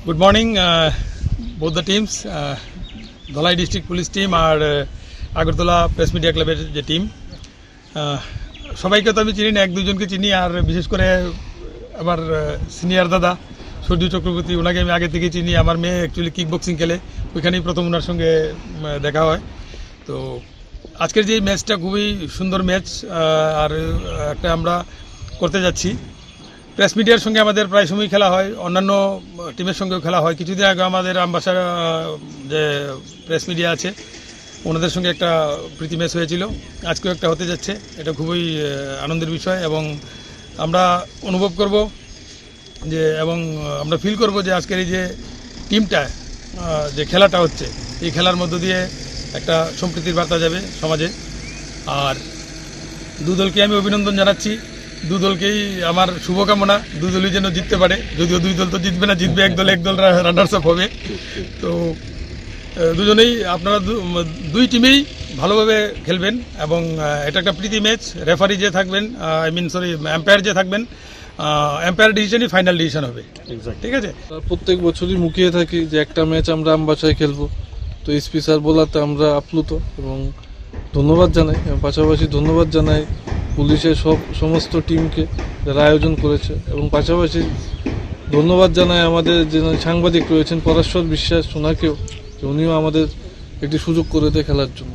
Good morning, both the teams, Dholai District Police team R Agartala press media ক্লাবের যে team. সবাইকে তো আমি চিনি না, এক দুজনকে চিনি, আর বিশেষ করে আমার সিনিয়র দাদা সূর্য চক্রবর্তী, ওনাকে আমি আগে থেকে চিনি। আমার মেয়ে অ্যাকচুয়ালি কিক বক্সিং খেলে, ওইখানেই প্রথম ওনার সঙ্গে দেখা হয়। তো আজকের যে ম্যাচটা খুবই সুন্দর ম্যাচ, আর একটা আমরা করতে যাচ্ছি। প্রেস মিডিয়ার সঙ্গে আমাদের প্রায় সময় খেলা হয়, অন্যান্য টিমের সঙ্গেও খেলা হয়। কিছুদিন আগে আমাদের আমবাসার যে প্রেস মিডিয়া আছে, ওনাদের সঙ্গে একটা প্রীতি ম্যাচ হয়েছিল, আজকেও একটা হতে যাচ্ছে। এটা খুবই আনন্দের বিষয়, এবং আমরা অনুভব করব যে, এবং আমরা ফিল করব যে আজকের এই যে টিমটা, যে খেলাটা হচ্ছে, এই খেলার মধ্য দিয়ে একটা সম্প্রীতির বার্তা যাবে সমাজে। আর দু দলকে আমি অভিনন্দন জানাচ্ছি, দু দলকেই আমার শুভকামনা, দু দলই যেন জিততে পারে। যদিও দুই দল তো জিতবে না, জিতবে এক দল রানার্স আপ হবে। তো দুজনেই আপনারা দুই টিমেই ভালোভাবে খেলবেন, এবং এটা একটা প্রীতি ম্যাচ। রেফারি যে থাকবেন, আম্পায়ার যে থাকবেন, আম্পায়ার ডিসিশনই ফাইনাল ডিসিশন হবে। ঠিক আছে, প্রত্যেক বছরই মুখিয়ে থাকি যে একটা ম্যাচ আমরা আমবাসায় খেলবো। তো এসপি স্যার বলাতে আমরা আপ্লুত এবং ধন্যবাদ জানাই। পাশাপাশি ধন্যবাদ জানাই পুলিশের সমস্ত টিমকে যারা আয়োজন করেছে, এবং পাশাপাশি ধন্যবাদ জানাই আমাদের যে সাংবাদিক রয়েছেন পরাশর বিশ্বাস, ওনাকেও, উনিও আমাদের একটি সুযোগ করে দেয় খেলার জন্য।